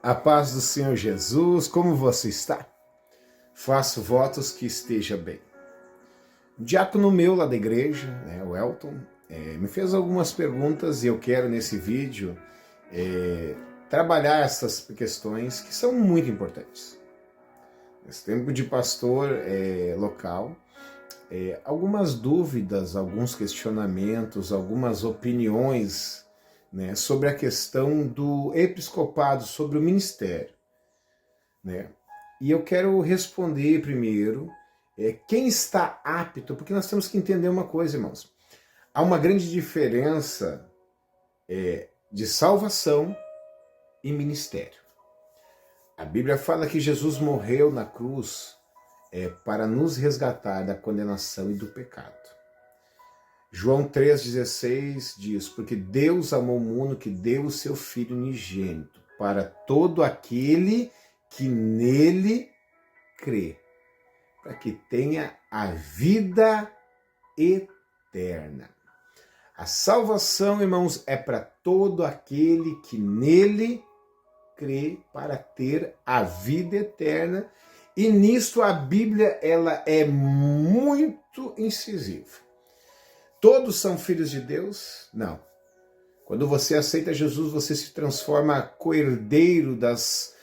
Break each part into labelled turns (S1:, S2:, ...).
S1: A paz do Senhor Jesus, como você está? Faço votos que esteja bem. Um diácono meu lá da igreja, o Elton, me fez algumas perguntas e eu quero nesse vídeo trabalhar essas questões que são muito importantes. Nesse tempo de pastor local, algumas dúvidas, alguns questionamentos, algumas opiniões sobre a questão do episcopado, sobre o ministério. E eu quero responder primeiro quem está apto, porque nós temos que entender uma coisa, irmãos. Há uma grande diferença de salvação e ministério. A Bíblia fala que Jesus morreu na cruz para nos resgatar da condenação e do pecado. João 3,16 diz, porque Deus amou o mundo que deu o seu Filho unigênito para todo aquele que nele crê, para que tenha a vida eterna. A salvação, irmãos, é para todo aquele que nele crê, para ter a vida eterna. E nisso a Bíblia ela é muito incisiva. Todos são filhos de Deus? Não. Quando você aceita Jesus, você se transforma co-herdeiro das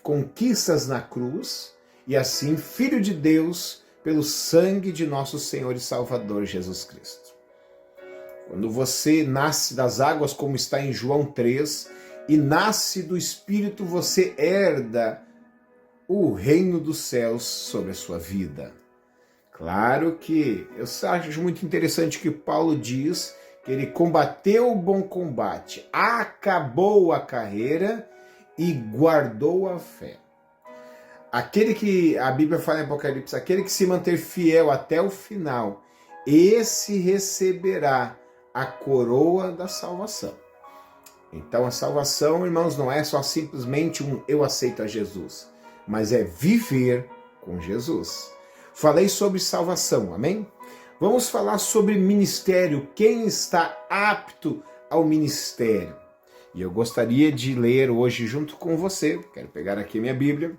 S1: conquistas na cruz e assim filho de Deus pelo sangue de nosso Senhor e Salvador Jesus Cristo. Quando você nasce das águas, como está em João 3, e nasce do Espírito, você herda o reino dos céus sobre a sua vida. Claro que eu acho muito interessante que Paulo diz que ele combateu o bom combate, acabou a carreira e guardou a fé. Aquele que a Bíblia fala em Apocalipse, aquele que se manter fiel até o final, esse receberá a coroa da salvação. Então a salvação, irmãos, não é só simplesmente eu aceito a Jesus, mas é viver com Jesus. Falei sobre salvação, amém? Vamos falar sobre ministério, quem está apto ao ministério. E eu gostaria de ler hoje junto com você, quero pegar aqui minha Bíblia.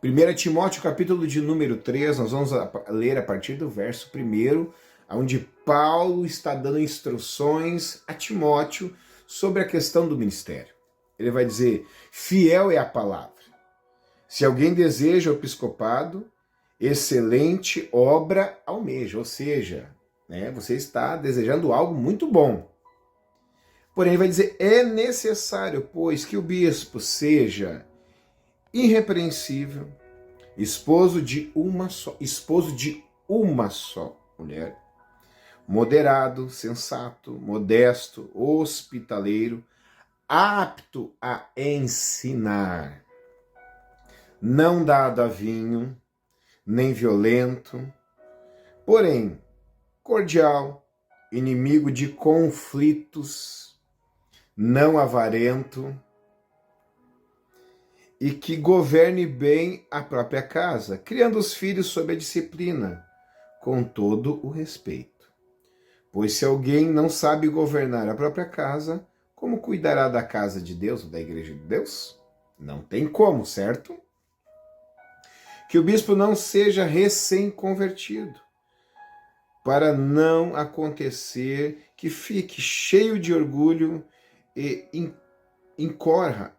S1: 1 Timóteo, capítulo de número 3, nós vamos ler a partir do verso 1, onde Paulo está dando instruções a Timóteo sobre a questão do ministério. Ele vai dizer, fiel é a palavra. Se alguém deseja o episcopado, excelente obra almeja, ou seja, você está desejando algo muito bom. Porém, ele vai dizer, é necessário, pois, que o bispo seja irrepreensível, esposo de uma só mulher, moderado, sensato, modesto, hospitaleiro, apto a ensinar, não dado a vinho, nem violento, porém cordial, inimigo de conflitos, não avarento, e que governe bem a própria casa, criando os filhos sob a disciplina, com todo o respeito. Pois se alguém não sabe governar a própria casa, como cuidará da casa de Deus, ou da igreja de Deus? Não tem como, certo? Que o bispo não seja recém-convertido, para não acontecer que fique cheio de orgulho e incorra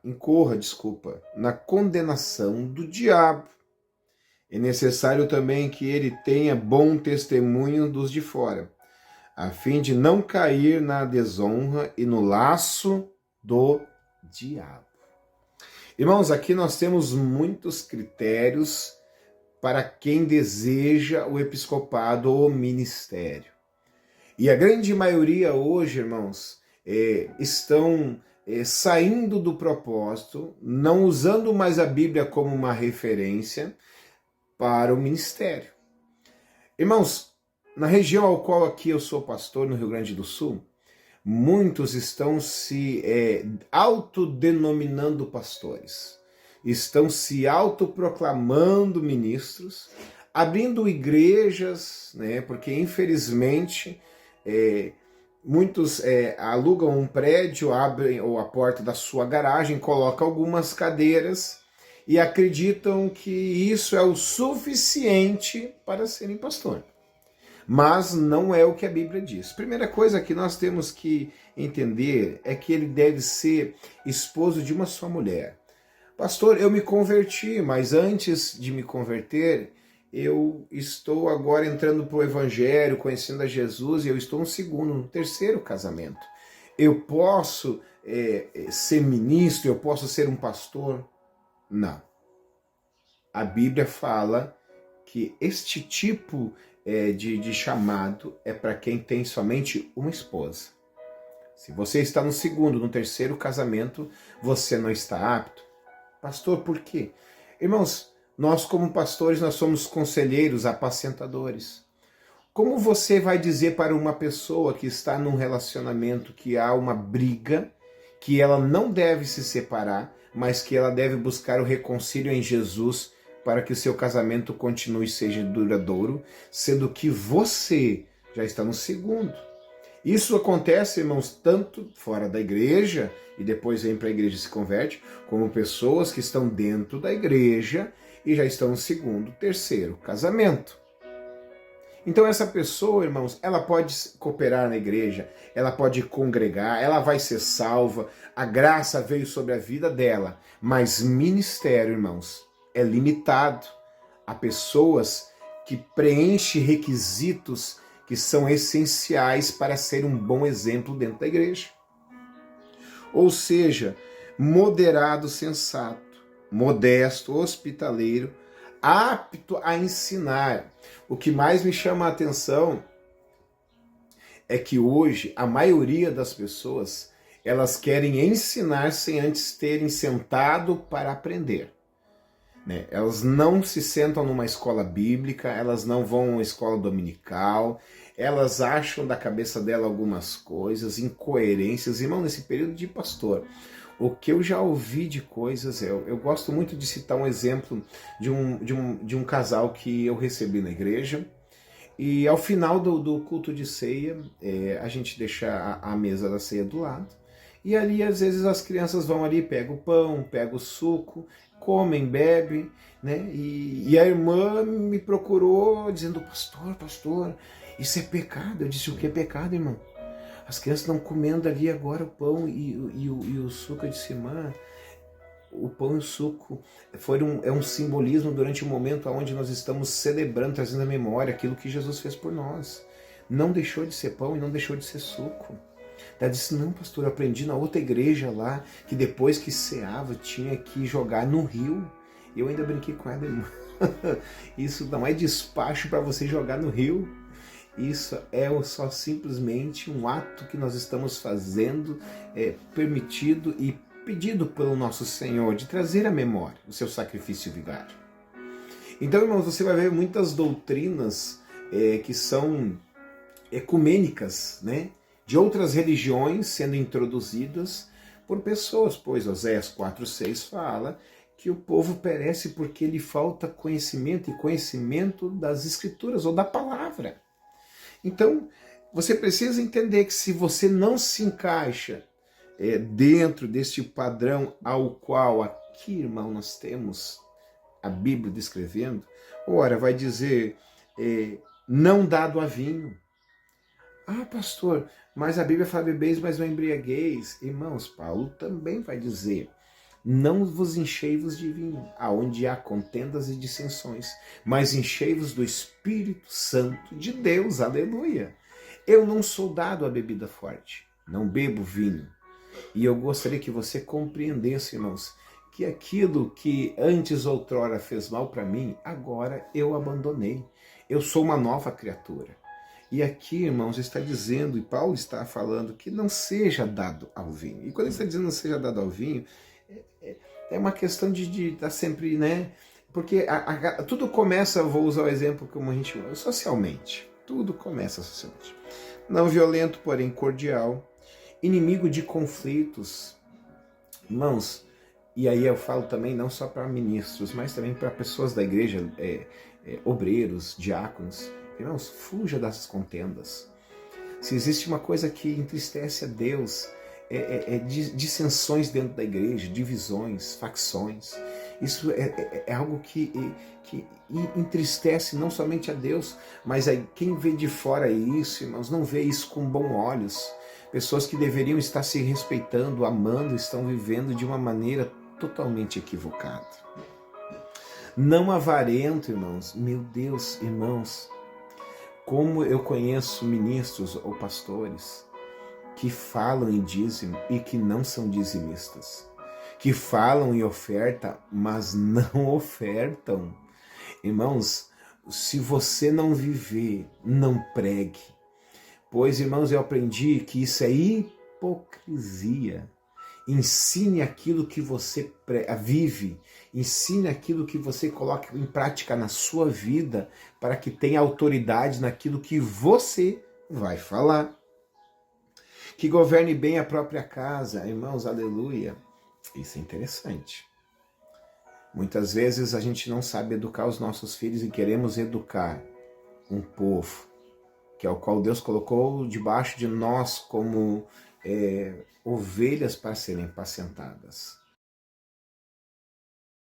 S1: na condenação do diabo. É necessário também que ele tenha bom testemunho dos de fora, a fim de não cair na desonra e no laço do diabo. Irmãos, aqui nós temos muitos critérios para quem deseja o episcopado ou o ministério. E a grande maioria hoje, irmãos, estão saindo do propósito, não usando mais a Bíblia como uma referência para o ministério. Irmãos, na região ao qual aqui eu sou pastor, no Rio Grande do Sul, muitos estão se autodenominando pastores, estão se autoproclamando ministros, abrindo igrejas, porque infelizmente Muitos alugam um prédio, abrem ou a porta da sua garagem, colocam algumas cadeiras e acreditam que isso é o suficiente para serem pastor. Mas não é o que a Bíblia diz. Primeira coisa que nós temos que entender é que ele deve ser esposo de uma só mulher. Pastor, eu me converti, mas antes de me converter, eu estou agora entrando para o Evangelho, conhecendo a Jesus, e eu estou no segundo, no terceiro casamento. Eu posso ser ministro, eu posso ser um pastor? Não. A Bíblia fala que este tipo de chamado é para quem tem somente uma esposa. Se você está no segundo, no terceiro casamento, você não está apto. Pastor, por quê? Irmãos, nós como pastores, nós somos conselheiros, apacentadores. Como você vai dizer para uma pessoa que está num relacionamento que há uma briga, que ela não deve se separar, mas que ela deve buscar o reconcílio em Jesus para que o seu casamento continue e seja duradouro, sendo que você já está no segundo? Isso acontece, irmãos, tanto fora da igreja, e depois vem para a igreja e se converte, como pessoas que estão dentro da igreja e já estão no segundo, terceiro casamento. Então essa pessoa, irmãos, ela pode cooperar na igreja, ela pode congregar, ela vai ser salva, a graça veio sobre a vida dela, mas ministério, irmãos, é limitado a pessoas que preenchem requisitos que são essenciais para ser um bom exemplo dentro da igreja. Ou seja, moderado, sensato, modesto, hospitaleiro, apto a ensinar. O que mais me chama a atenção é que hoje a maioria das pessoas, elas querem ensinar sem antes terem sentado para aprender. Elas não se sentam numa escola bíblica, elas não vão a uma escola dominical, elas acham da cabeça dela algumas coisas, incoerências. Irmão, nesse período de pastor, o que eu já ouvi de coisas, eu gosto muito de citar um exemplo de um casal que eu recebi na igreja, e ao final do culto de ceia, a gente deixa a mesa da ceia do lado, e ali às vezes as crianças vão ali, pegam o pão, pegam o suco, comem, bebem, né? E a irmã me procurou dizendo, pastor, isso é pecado. Eu disse, o que é pecado, irmão? As crianças estão comendo ali agora o pão e o suco. Eu disse, irmã, o pão e o suco é um simbolismo durante o momento onde nós estamos celebrando, trazendo à memória aquilo que Jesus fez por nós. Não deixou de ser pão e não deixou de ser suco. Ela disse, não, pastor, eu aprendi na outra igreja lá, que depois que ceava tinha que jogar no rio. Eu ainda brinquei com ela, irmã. Isso não é despacho para você jogar no rio. Isso é só simplesmente um ato que nós estamos fazendo, permitido e pedido pelo nosso Senhor, de trazer à memória o seu sacrifício vigário. Então, irmãos, você vai ver muitas doutrinas que são ecumênicas, né? De outras religiões sendo introduzidas por pessoas, pois Oséias 4,6 fala que o povo perece porque lhe falta conhecimento, e conhecimento das escrituras ou da palavra. Então, você precisa entender que se você não se encaixa dentro deste padrão ao qual aqui, irmão, nós temos a Bíblia descrevendo, ora, vai dizer, não dado a vinho. Ah, pastor, mas a Bíblia fala bebeis, mas não embriagueis. Irmãos, Paulo também vai dizer, não vos enchei-vos de vinho, aonde há contendas e dissensões, mas enchei-vos do Espírito Santo de Deus, aleluia. Eu não sou dado à bebida forte, não bebo vinho. E eu gostaria que você compreendesse, irmãos, que aquilo que antes outrora fez mal para mim, agora eu abandonei. Eu sou uma nova criatura. E aqui, irmãos, está dizendo, e Paulo está falando, que não seja dado ao vinho. E quando ele está dizendo não seja dado ao vinho, é uma questão de estar sempre, né? Porque tudo começa, vou usar o exemplo como a gente socialmente. Tudo começa socialmente. Não violento, porém cordial. Inimigo de conflitos. Irmãos, e aí eu falo também não só para ministros, mas também para pessoas da igreja, obreiros, diáconos. Irmãos, fuja das contendas. Se existe uma coisa que entristece a Deus, é dissensões dentro da igreja, divisões, facções. Isso é algo que entristece não somente a Deus, mas quem vê de fora isso, irmãos, não vê isso com bons olhos. Pessoas que deveriam estar se respeitando, amando, estão vivendo de uma maneira totalmente equivocada. Não avarento, irmãos. Meu Deus, irmãos, como eu conheço ministros ou pastores que falam em dízimo e que não são dizimistas, que falam em oferta, mas não ofertam. Irmãos, se você não viver, não pregue. Pois, irmãos, eu aprendi que isso é hipocrisia. Ensine aquilo que você vive, ensine aquilo que você coloca em prática na sua vida, para que tenha autoridade naquilo que você vai falar. Que governe bem a própria casa, irmãos, aleluia. Isso é interessante. Muitas vezes a gente não sabe educar os nossos filhos e queremos educar um povo, que é o qual Deus colocou debaixo de nós como ovelhas para serem apacentadas.